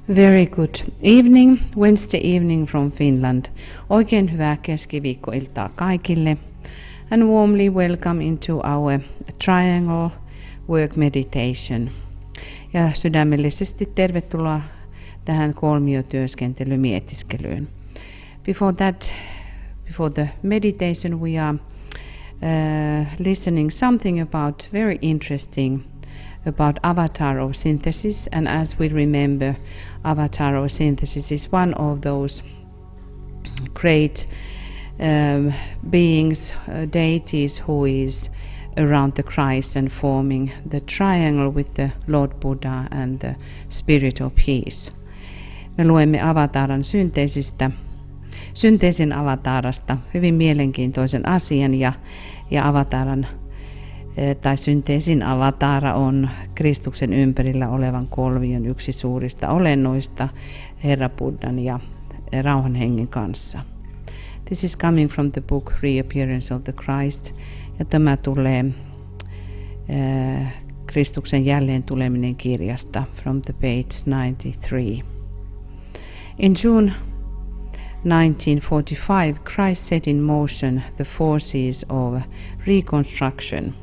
Very good evening, Wednesday evening from Finland. Oikein hyvää keskiviikkoiltaa kaikille. And warmly welcome into our triangle work meditation. Ja sydämellisesti tervetuloa tähän kolmiotyöskentelymietiskelyyn. Before the meditation we are listening something about very interesting about avatar of synthesis, and as we remember, avatar of synthesis is one of those great beings, deities who is around the Christ and forming the triangle with the Lord Buddha and the Spirit of Peace. Me luemme avataran synteesin avatarasta hyvin mielenkiintoisen asian ja avataran tai synteesin avatara on Kristuksen ympärillä olevan kolmion yksi suurista olennoista Herra Buddhan ja rauhan hengen kanssa. This is coming from the book Reappearance of the Christ, ja tämä tulee Kristuksen jälleen tuleminen kirjasta from the page 93. In June 1945, Christ set in motion the forces of reconstruction,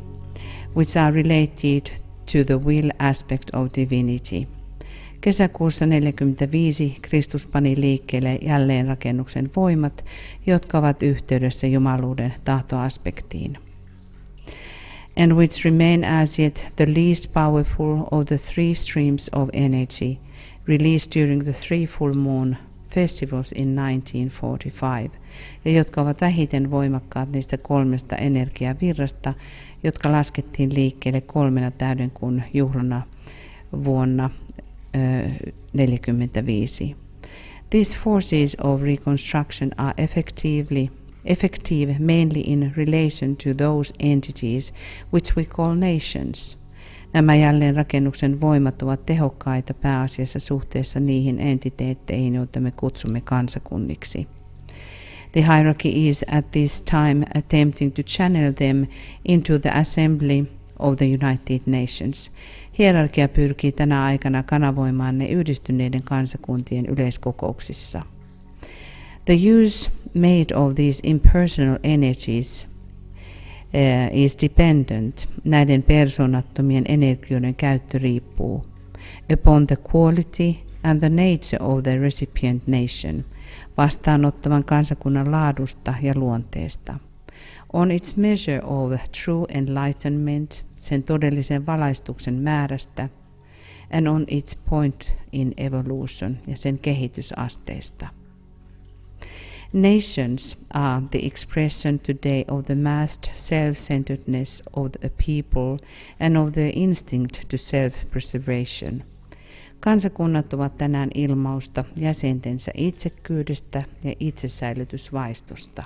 which are related to the will aspect of divinity. Kesäkuussa 1945 Kristus pani liikkeelle jälleenrakennuksen voimat, jotka ovat yhteydessä jumaluuden tahtoaspektiin. And which remain as yet the least powerful of the three streams of energy released during the three full moon festivals in 1945, ja jotka ovat vähiten voimakkaat niistä kolmesta energiavirrasta, jotka laskettiin liikkeelle 3 täydenkuun juhlana vuonna 1945. These forces of reconstruction are effective mainly in relation to those entities which we call nations. Nämä jälleenrakennuksen voimat ovat tehokkaita pääasiassa suhteessa niihin entiteetteihin, joita me kutsumme kansakunniksi. The hierarchy is at this time attempting to channel them into the assembly of the United Nations. Hierarkia pyrkii tänä aikana kanavoimaan ne yhdistyneiden kansakuntien yleiskokouksissa. The use made of these impersonal energies is dependent. Näiden persoonattomien energioiden käyttö riippuu upon the quality and the nature of the recipient nation, vastaanottavan kansakunnan laadusta ja luonteesta. On its measure of true enlightenment, sen todellisen valaistuksen määrästä, and on its point in evolution, ja sen kehitysasteesta. Nations are the expression today of the massed self-centeredness of the people and of their instinct to self-preservation. Kansakunnat ovat tänään ilmausta jäsentensä itsekkyydestä ja itsesäilytysvaistosta.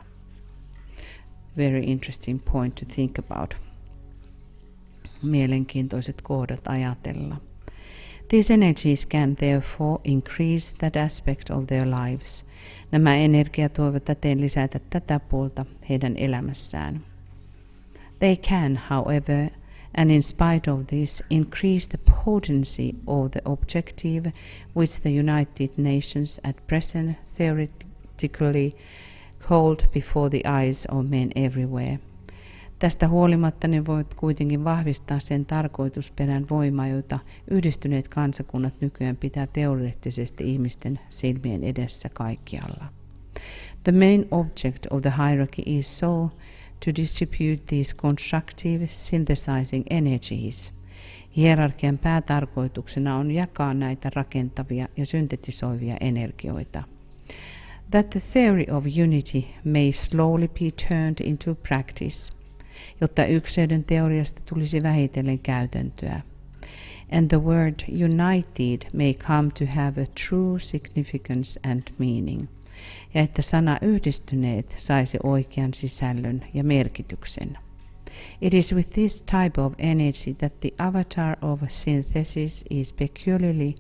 Very interesting point to think about. Mielenkiintoiset kohdat ajatella. These energies can therefore increase that aspect of their lives. Nämä energiat voivat täten lisätä tätä puolta heidän elämässään. They can, however, and in spite of this, increase the potency of the objective which the United Nations at present theoretically hold before the eyes of men everywhere. Tästä huolimatta ne voivat kuitenkin vahvistaa sen tarkoitusperän voimaa, jota yhdistyneet kansakunnat nykyään pitää teoreettisesti ihmisten silmien edessä kaikkialla. The main object of the hierarchy is so to distribute these constructive synthesizing energies. Hierarkian päätarkoituksena on jakaa näitä rakentavia ja syntetisoivia energioita. That the theory of unity may slowly be turned into practice, jotta ykseyden teoriasta tulisi vähitellen käytäntöä. And the word united may come to have a true significance and meaning. Ja että sana yhdistyneet saisi oikean sisällön ja merkityksen. It is with this type of energy that the avatar of synthesis is peculiarly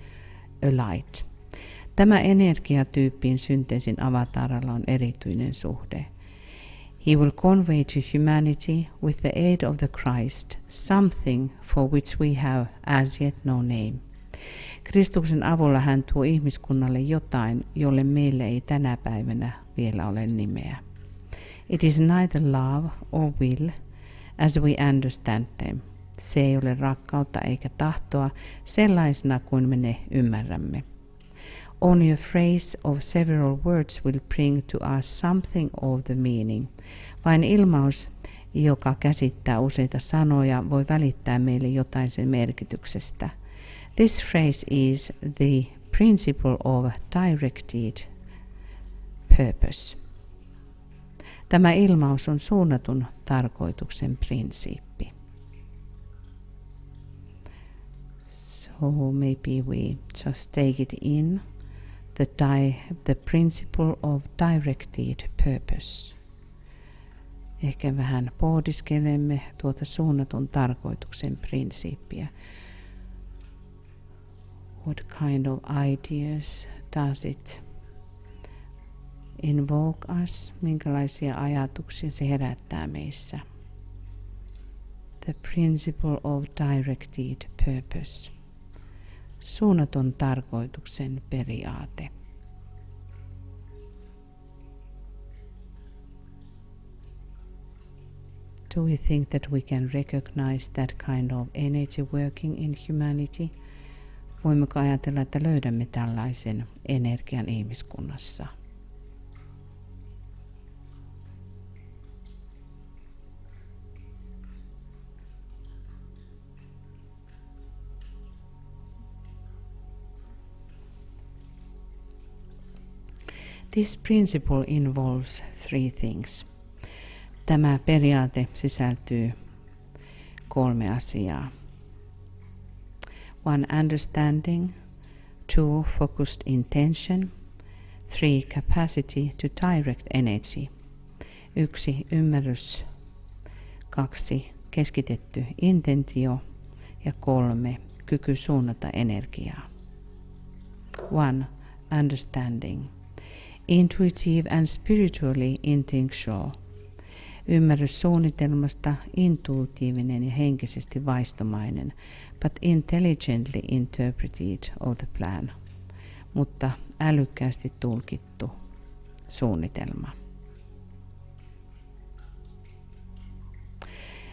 allied. Tämä energiatyyppiin synteesin avataralla on erityinen suhde. He will convey to humanity, with the aid of the Christ, something for which we have as yet no name. Kristuksen avulla hän tuo ihmiskunnalle jotain, jolle meille ei tänä päivänä vielä ole nimeä. It is neither love or will as we understand them. Se ei ole rakkautta eikä tahtoa sellaisena kuin me ne ymmärrämme. Only a phrase of several words will bring to us something of the meaning. Vain ilmaus, joka käsittää useita sanoja, voi välittää meille jotain sen merkityksestä. This phrase is the principle of directed purpose. Tämä ilmaus on suunnatun tarkoituksen prinsiippi. So maybe we just take it in, the principle of directed purpose. Ehkä vähän pohdiskelemme tuota suunnatun tarkoituksen prinsiippiä. What kind of ideas does it invoke us? Minkälaisia ajatuksia se herättää meissä? The principle of directed purpose. Suunnatun tarkoituksen periaate. Do we think that we can recognize that kind of energy working in humanity? Voimmeko ajatella, että löydämme tällaisen energian ihmiskunnassa? This principle involves three things. Tämä periaate sisältyy 3 asiaa. 1. Understanding. 2. Focused intention. 3. Capacity to direct energy. 1. Ymmärrys. 2. Keskitetty intentio. Ja 3. Kyky suunnata energiaa. 1. Understanding. Intuitive and spiritually instinctual. Ymmärrys suunnitelmasta, intuitiivinen ja henkisesti vaistomainen, but intelligently interpreted of the plan, mutta älykkäästi tulkittu suunnitelma.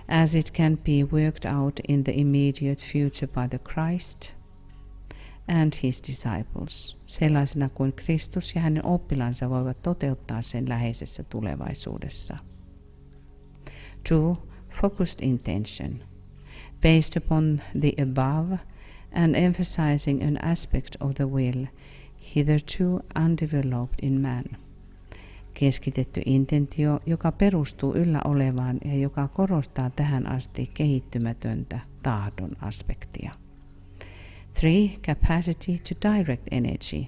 As it can be worked out in the immediate future by the Christ and his disciples, sellaisena kuin Kristus ja hänen oppilansa voivat toteuttaa sen läheisessä tulevaisuudessa. 2. Focused intention. Based upon the above and emphasizing an aspect of the will hitherto undeveloped in man. Keskitetty intentio, joka perustuu yllä olevaan ja joka korostaa tähän asti kehittymätöntä tahdon aspektia. 3. Capacity to direct energy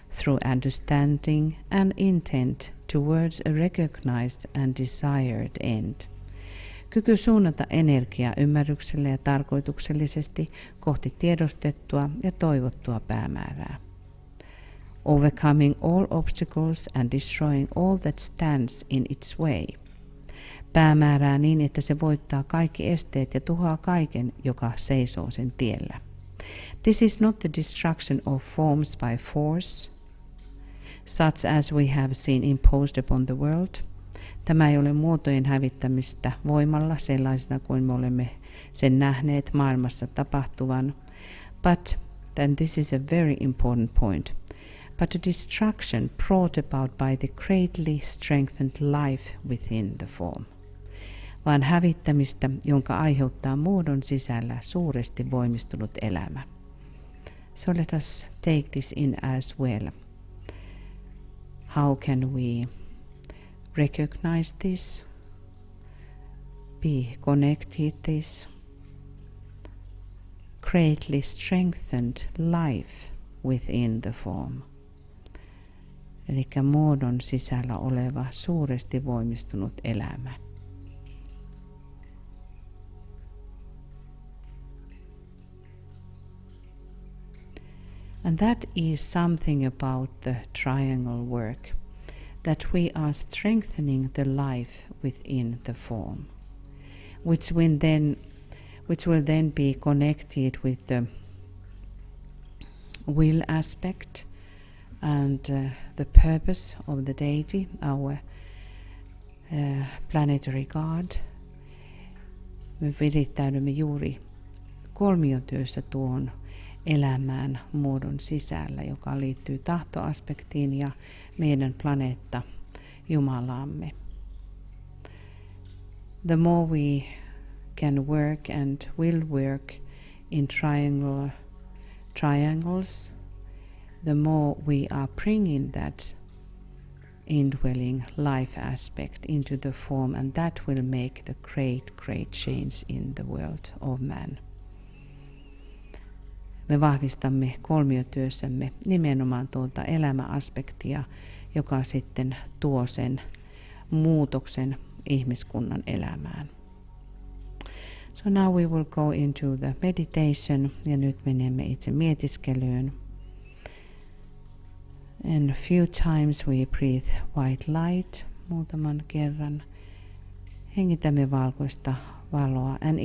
through understanding and intent towards a recognized and desired end. Kyky suunnata energiaa ymmärryksellä ja tarkoituksellisesti kohti tiedostettua ja toivottua päämäärää. Overcoming all obstacles and destroying all that stands in its way. Päämäärää niin, että se voittaa kaikki esteet ja tuhoaa kaiken, joka seisoo sen tiellä. This is not the destruction of forms by force, such as we have seen imposed upon the world. Tämä ei ole muotojen hävittämistä voimalla sellaisena kuin me olemme sen nähneet maailmassa tapahtuvan, but then this is a very important point, but a destruction brought about by the greatly strengthened life within the form. Vaan hävittämistä, jonka aiheuttaa muodon sisällä suuresti voimistunut elämä. So let us take this in as well. How can we recognize this, be connected this greatly strengthened life within the form. Eli muodon sisällä oleva suuresti voimistunut elämä. And that is something about the triangle work, that we are strengthening the life within the form, which will then be connected with the will aspect and the purpose of the deity, our planetary God. Me virittäydymme juuri kolmiotyössä tuon elämään muodon sisällä, joka liittyy tahtoaspektiin ja meidän planeetta Jumalaamme. The more we can work and will work in triangles, the more we are bringing that indwelling life aspect into the form, and that will make the great change in the world of man. Me vahvistamme kolmiotyössämme nimenomaan tuota elämäaspektia, joka sitten tuo sen muutoksen ihmiskunnan elämään. So now we will go into the meditation, ja nyt menemme itse mietiskelyyn. And a few times we breathe white light, muutaman kerran. Hengitämme valkoista valoa and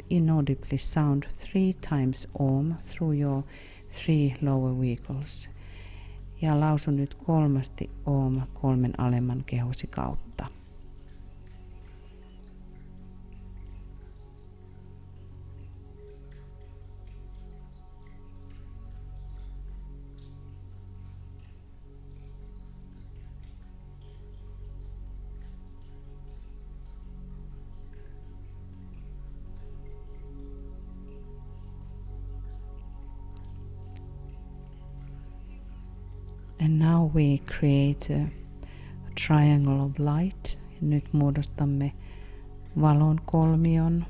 inaudibly sound 3 times Om through your 3 lower vehicles. Ja lausu nyt 3 Om 3 alemman kehosi kautta. And now we create a triangle of light. Nyt muodostamme valon kolmion,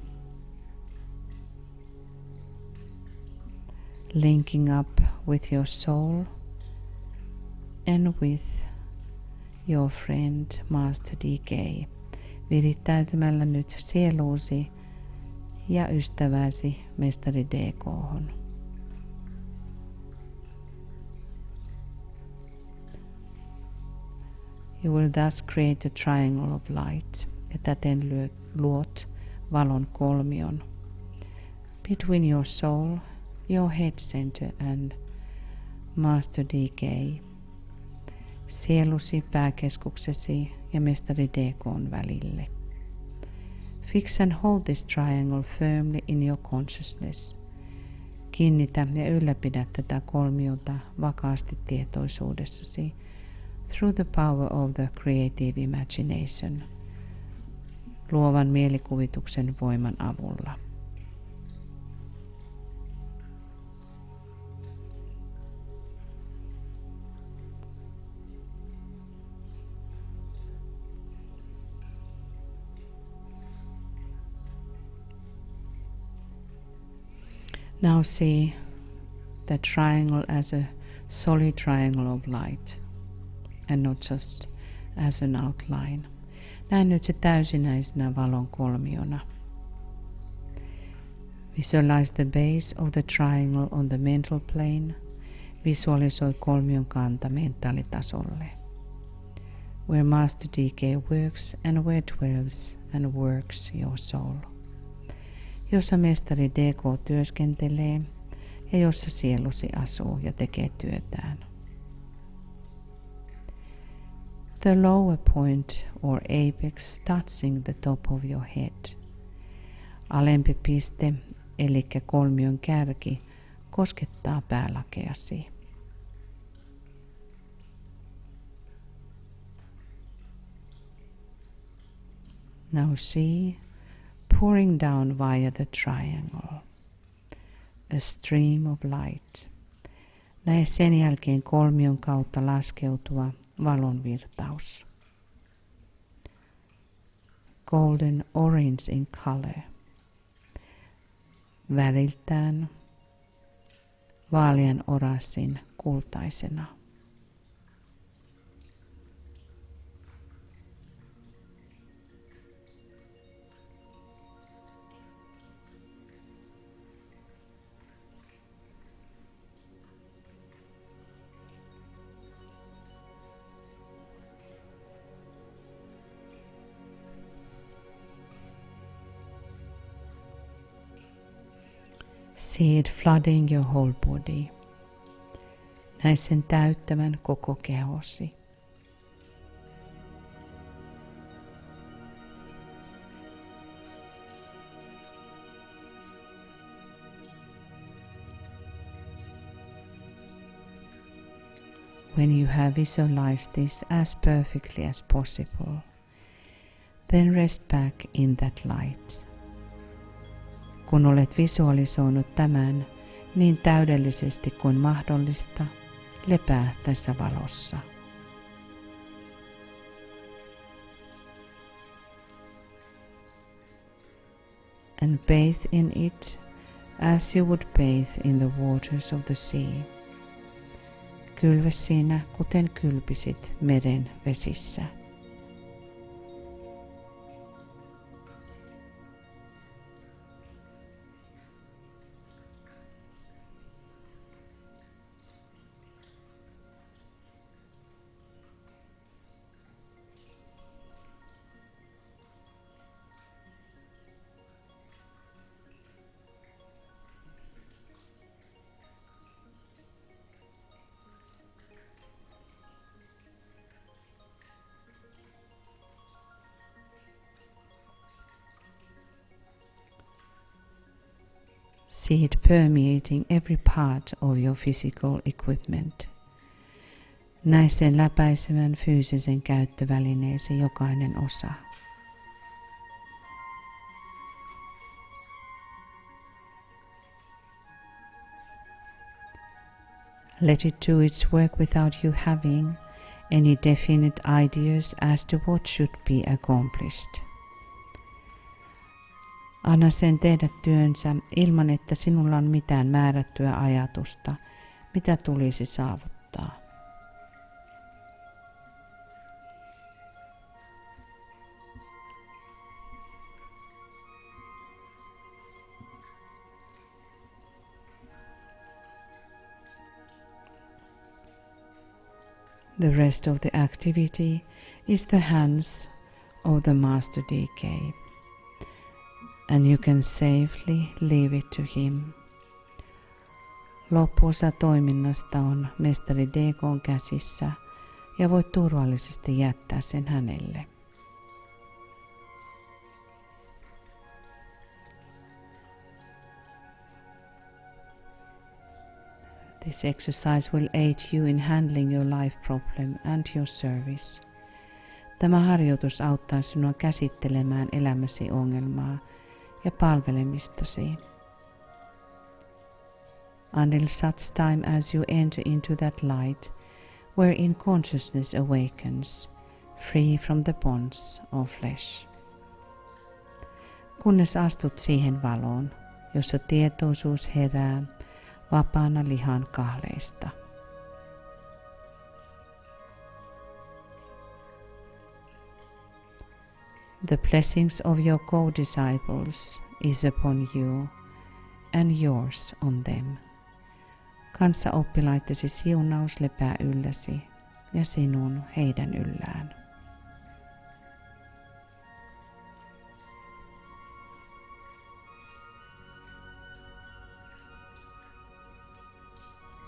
linking up with your soul and with your friend Master DK. Virittäytymällä nyt sieluusi ja ystäväsi Mestari DK:hon. You will thus create a triangle of light, ja täten luot valon kolmion between your soul, your head center and Master DK, sielusi, pääkeskuksesi ja Mestari DK:n välille. Fix and hold this triangle firmly in your consciousness. Kiinnitä ja ylläpidä tätä kolmiota vakaasti tietoisuudessasi through the power of the creative imagination, luovan mielikuvituksen voiman avulla. Now see the triangle as a solid triangle of light and not just as an outline. Näe nyt se täysinäisenä valon kolmiona. Visualize the base of the triangle on the mental plane. Visualisoi kolmion kanta mentaalitasolle. Where Master DK works and where dwells and works your soul. Jossa Mestari DK työskentelee ja jossa sielusi asuu ja tekee työtään. The lower point or apex touching the top of your head. Alempi piste, eli kolmion kärki, koskettaa päälakeasi. Now see, pouring down via the triangle, a stream of light. Näe sen jälkeen kolmion kautta laskeutuva valon virtaus. Golden orange in color. Väriltään vaalean oranssin kultaisena. See it flooding your whole body. Näe sen täyttävän koko kehosi. When you have visualized this as perfectly as possible, then rest back in that light. Kun olet visualisoinut tämän niin täydellisesti kuin mahdollista, lepää tässä valossa. And bathe in it as you would bathe in the waters of the sea. Kylvä siinä, kuten kylpisit meren vesissä. See it permeating every part of your physical equipment. Näe sen läpäisevän fyysisen käyttövälineesi jokainen osa. Let it do its work without you having any definite ideas as to what should be accomplished. Anna sen tehdä työnsä ilman, että sinulla on mitään määrättyä ajatusta, mitä tulisi saavuttaa. The rest of the activity is the hands of the Master DK. And you can safely leave it to him. Loppuosa toiminnasta on mestari DK:n käsissä ja voit turvallisesti jättää sen hänelle. This exercise will aid you in handling your life problem and your service. Tämä harjoitus auttaa sinua käsittelemään elämäsi ongelmaa ja palvelemistasi. Until such time as you enter into that light, wherein consciousness awakens, free from the bonds of flesh. Kunnes astut siihen valoon, jossa tietoisuus herää vapaana lihan kahleista. The blessings of your co-disciples is upon you and yours on them. Kanssaoppilaittesi siunaus lepää ylläsi ja sinun heidän yllään.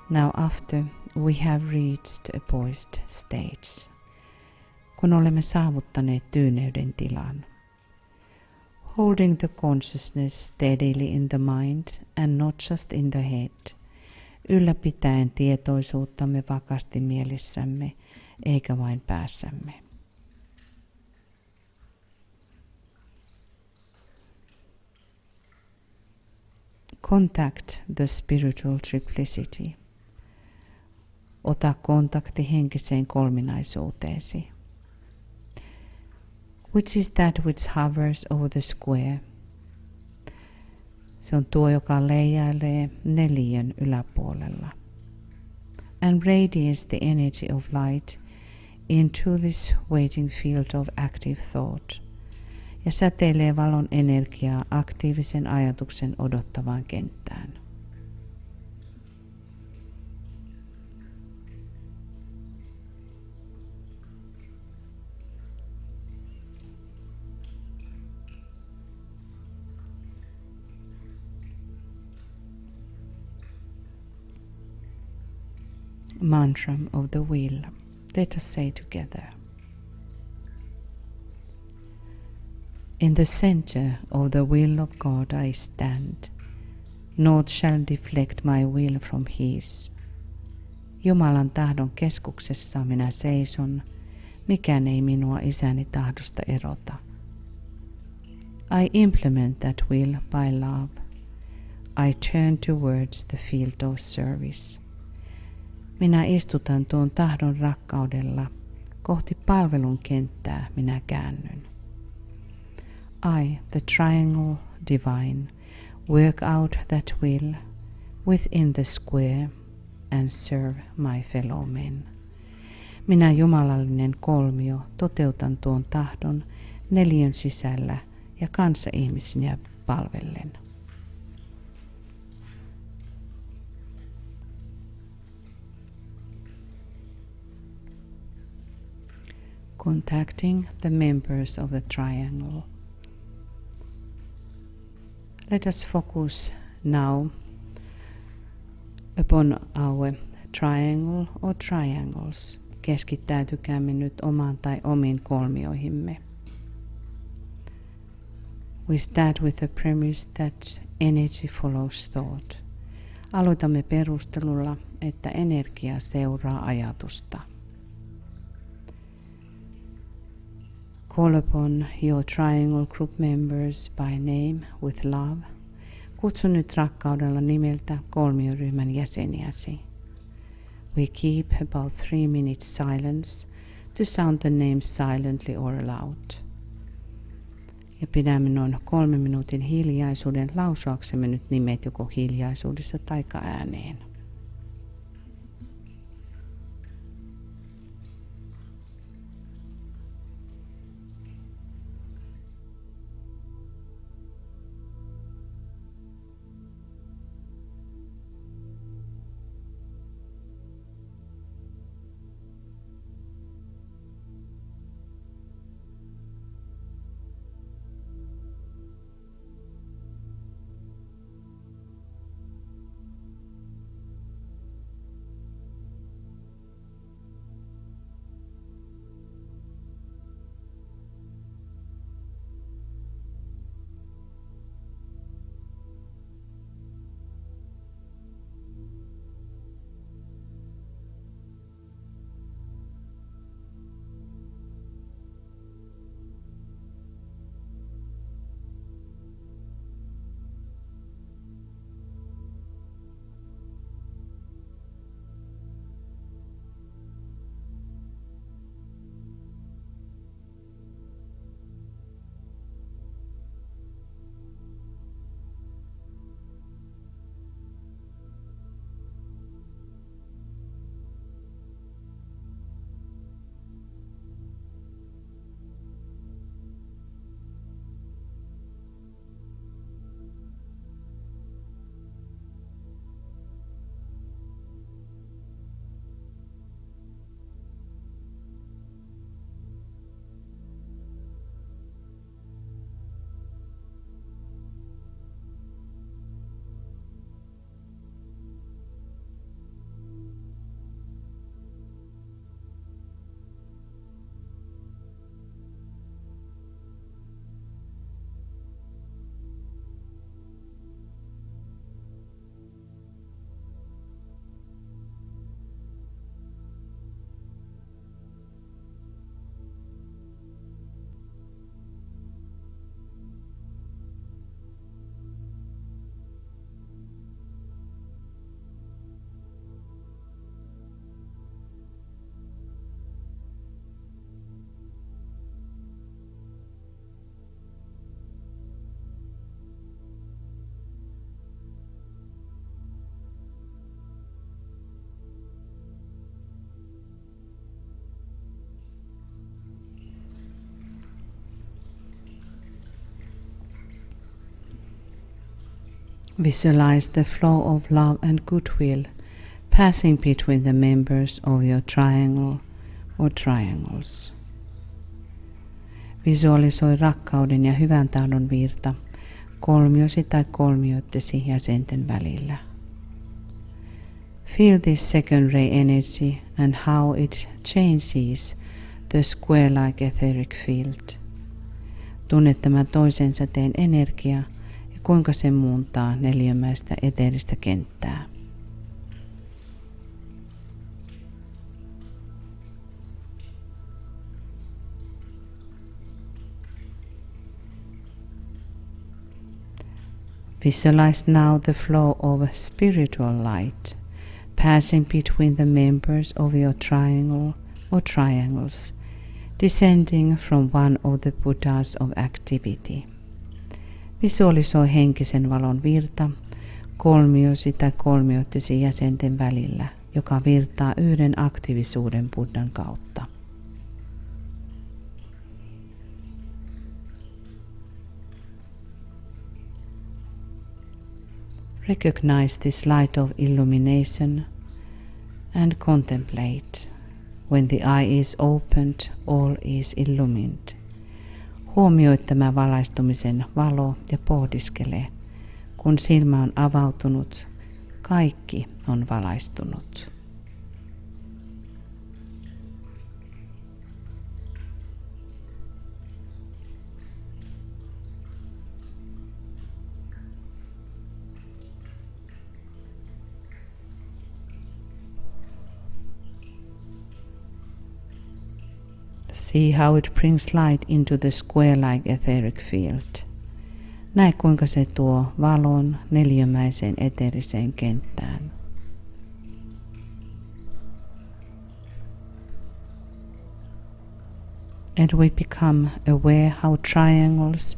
Now after we have reached a poised stage, kun olemme saavuttaneet tyyneyden tilan, holding the consciousness steadily in the mind and not just in the head, ylläpitäen tietoisuuttamme vakaasti mielessämme eikä vain päässämme. Contact the spiritual triplicity. Ota kontakti henkiseen kolminaisuuteesi. Which is that which hovers over the square. Se on tuo, joka leijailee neliön yläpuolella. And radiates the energy of light into this waiting field of active thought. Ja säteilee valon energiaa aktiivisen ajatuksen odottavaan kenttään. mantra of the will. Let us say together. In the center of the will of God I stand. Naught shall deflect my will from His. Jumalan tahdon keskuksessa minä seison. Mikään ei minua Isäni tahdosta erota. I implement that will by love. I turn towards the field of service. Minä istutan tuon tahdon rakkaudella. Kohti palvelun kenttää minä käännyn. I, the triangle divine, work out that will within the square and serve my fellow men. Minä jumalallinen kolmio toteutan tuon tahdon neliön sisällä ja kanssaihmisiä palvellen. Contacting the members of the triangle. Let us focus now upon our triangle or triangles. Keskittäytykäämme nyt omaan tai omiin kolmioihimme. We start with the premise that energy follows thought. Aloitamme perustelulla, että energia seuraa ajatusta. Call upon your triangle group members by name with love. Kutsu nyt rakkaudella nimeltä kolmioryhmän jäseniäsi. We keep about 3 minutes silence to sound the names silently or aloud. Ja pidämme noin 3 minuutin hiljaisuuden lausuaksemme nyt nimet joko hiljaisuudessa tai ääneen. Visualize the flow of love and goodwill passing between the members of your triangle or triangles. Visualisoi rakkauden ja hyvän tahdon virta kolmiosi tai kolmioittesi jäsenten välillä. Feel this second ray energy and how it changes the square-like etheric field. Tunne tämä toisen säteen energia ja kuinka se muuntaa neliömäistä eteeristä kenttää. Visualize now the flow of spiritual light passing between the members of your triangle or triangles, descending from one of the Buddhas of activity. Visualisoi henkisen valon virta kolmiosi tai kolmioittesi jäsenten välillä, joka virtaa yhden aktiivisuuden Buddhan kautta. Recognize this light of illumination and contemplate. When the eye is opened, all is illumined. Huomioi tämä valaistumisen valo ja pohdiskele. Kun silmä on avautunut, kaikki on valaistunut. See how it brings light into the square-like etheric field. Näe kuinka se tuo valon neliömäiseen eteeriseen kenttään. And we become aware how triangles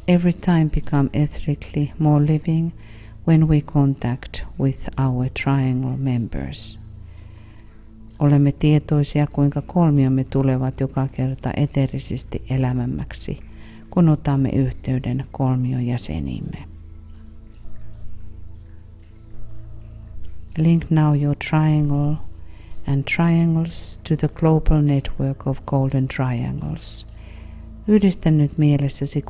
every time become etherically more living when we contact with our triangle members. Olemme tietoisia, kuinka kolmiomme tulevat joka kerta eteerisesti elävämmäksi, kun otamme yhteyden kolmion jäseniimme. Link now your triangle and triangles to the global network of golden triangles. Yhdistä nyt mielessäsi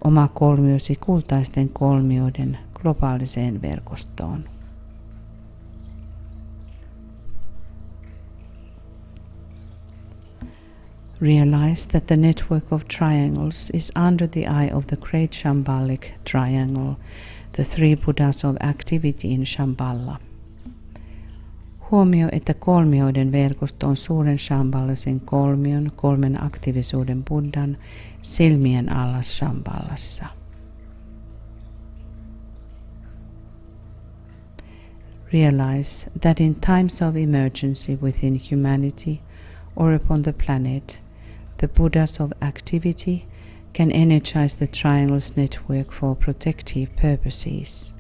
oma kolmiosi kultaisten kolmioiden globaaliseen verkostoon. Realize that the network of triangles is under the eye of the great Shambhalic triangle, the three Buddhas of activity in Shambhala. Huomio, että kolmioiden verkosto on suuren Shambhalaisen kolmion, kolmen aktiivisuuden Buddhan, silmien alla Shambhalassa. Realize that in times of emergency within humanity or upon the planet, the Buddhas of activity can energize the triangle's network for protective purposes.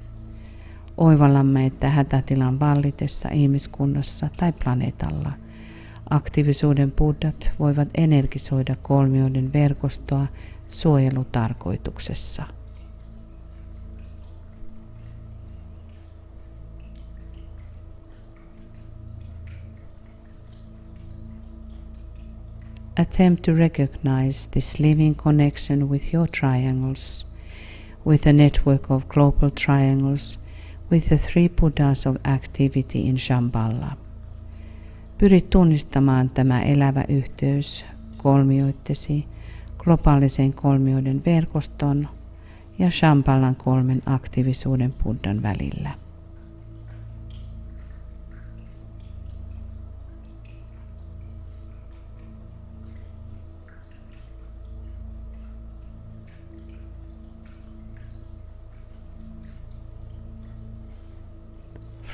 Oivallamme, että hätätilan vallitessa ihmiskunnassa tai planeetalla aktiivisuuden buddhat voivat energisoida kolmioiden verkostoa suojelutarkoituksessa. Attempt to recognize this living connection with your triangles, with a network of global triangles, with the three Buddhas of activity in Shambhala. Pyri tunnistamaan tämä elävä yhteys kolmioittesi, globaalisen kolmioiden verkoston ja Shambhalan kolmen aktiivisuuden Buddhan välillä.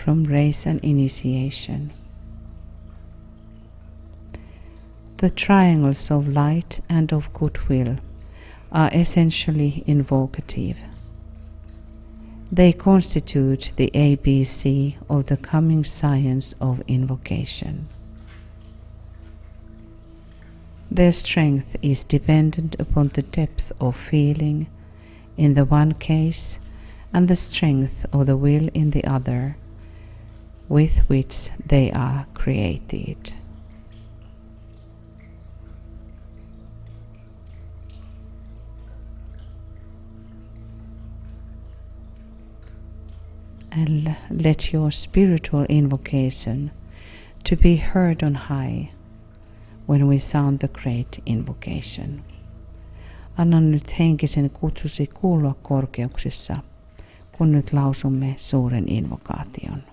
From race and initiation. The triangles of light and of goodwill are essentially invocative. They constitute the ABC of the coming science of invocation. Their strength is dependent upon the depth of feeling in the one case and the strength of the will in the other, with which they are created. and let your spiritual invocation to be heard on high when we sound the great invocation. Anna nyt henkisen kutsusi kuulua korkeuksissa, kun nyt lausumme suuren invokaation.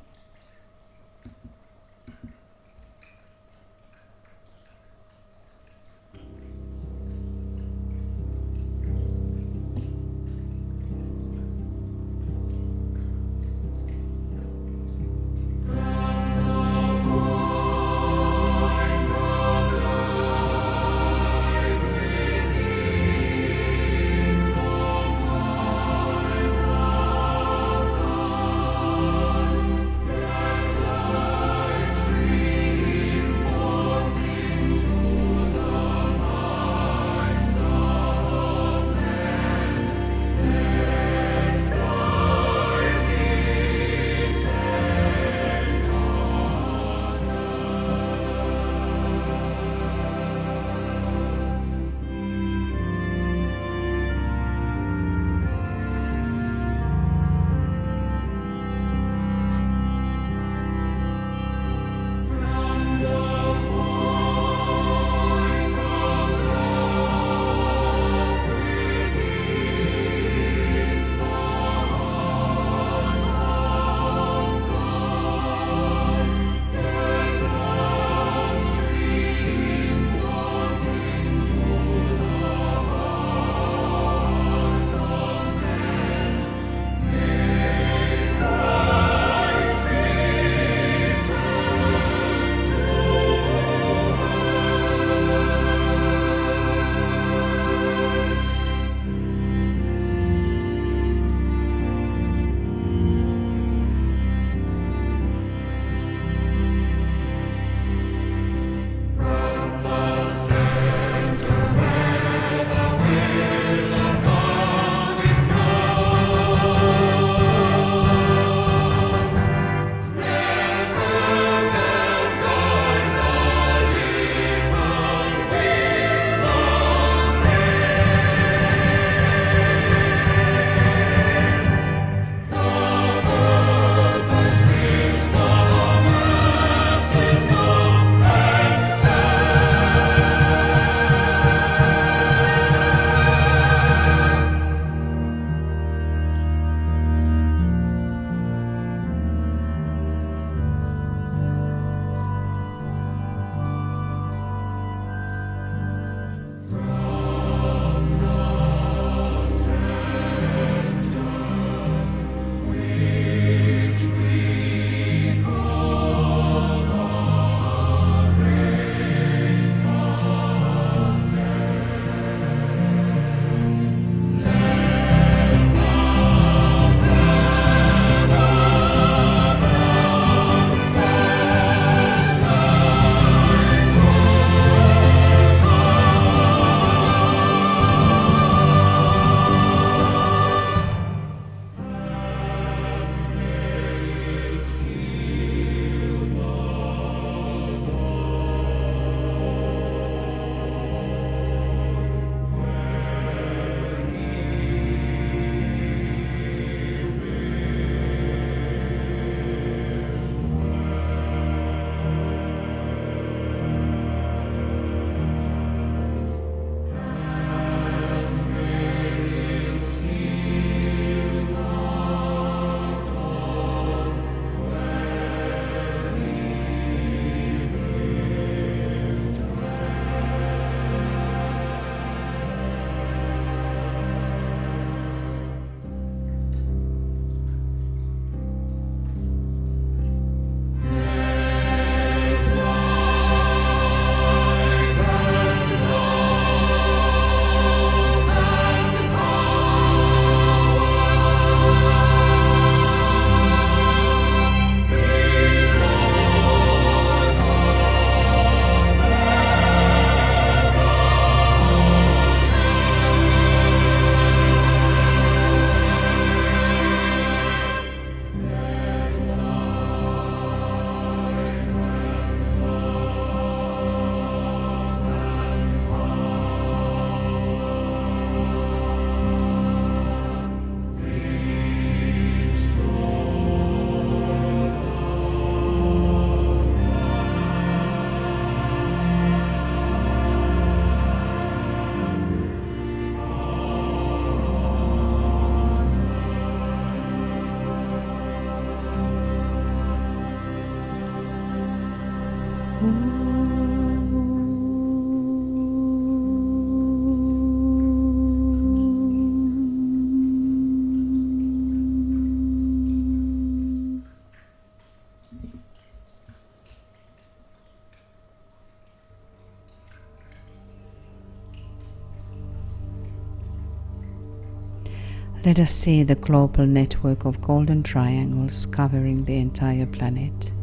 Let us see the global network of golden triangles covering the entire planet.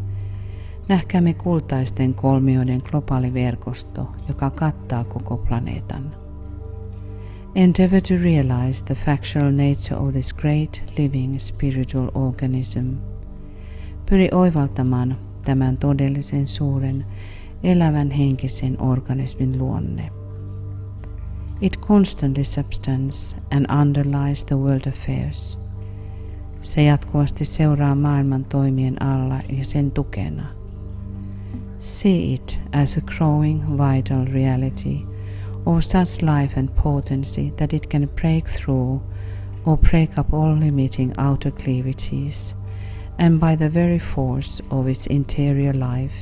Nähkäämme kultaisten kolmioiden globaali verkosto, joka kattaa koko planeetan. Endeavor to realize the factual nature of this great living spiritual organism. Pyri oivaltamaan tämän todellisen suuren elävän henkisen organismin luonne. It constantly substance and underlies the world affairs. Se jatkuvasti seuraa maailman toimien alla ja sen tukena. See it as a growing vital reality of such life and potency that it can break through or break up all limiting outer cleavages, and by the very force of its interior life,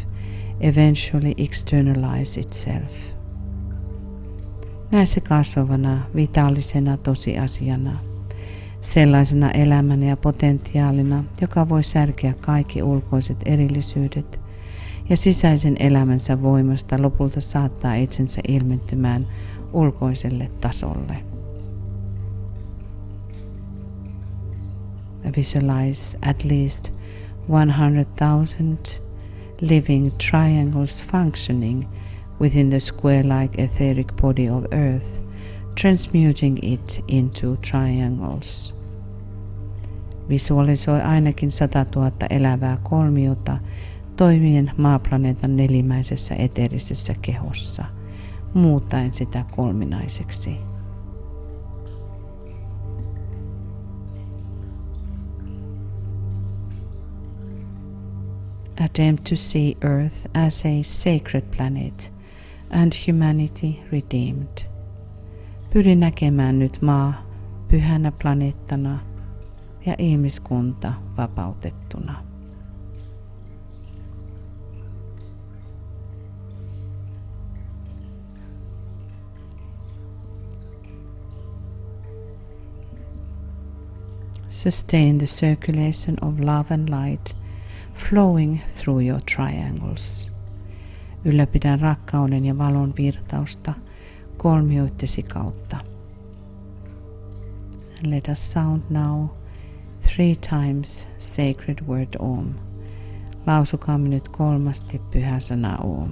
eventually externalize itself. Näe se kasvavana, vitaalisena tosiasiana, sellaisena elämänä ja potentiaalina, joka voi särkeä kaikki ulkoiset erillisyydet ja sisäisen elämänsä voimasta lopulta saattaa itsensä ilmentymään ulkoiselle tasolle. Visualize at least 100,000 living triangles functioning within the square-like etheric body of Earth, transmuting it into triangles. Visualisoi ainakin 100 000 elävää kolmiota toimien maaplaneetan nelimäisessä eteerisessä kehossa, muuttaen sitä kolminaiseksi. Attempt to see Earth as a sacred planet and humanity redeemed. Pyri näkemään nyt maa pyhänä planeettana ja ihmiskunta vapautettuna. Sustain the circulation of love and light flowing through your triangles. Ylläpidä rakkauden ja valon virtausta kolmioittesi kautta. And let us sound now 3 times sacred word Om. Lausukaamme nyt 3 pyhä sana Om.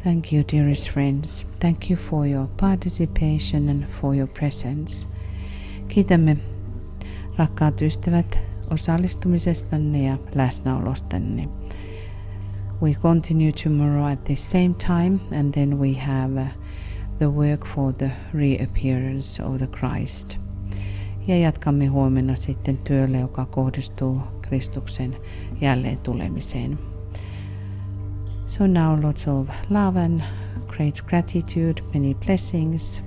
Thank you, dearest friends. Thank you for your participation and for your presence. Kiitämme, rakkaat ystävät, osallistumisestanne ja läsnäolostanne. We continue tomorrow at the same time, and then we have the work for the reappearance of the Christ. Ja jatkamme huomenna sitten työlle, joka kohdistuu Kristuksen jälleen tulemiseen. So now lots of love and great gratitude, many blessings,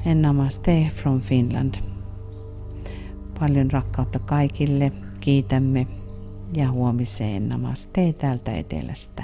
and namaste from Finland. Paljon rakkautta kaikille, kiitämme ja huomiseen namaste täältä etelästä.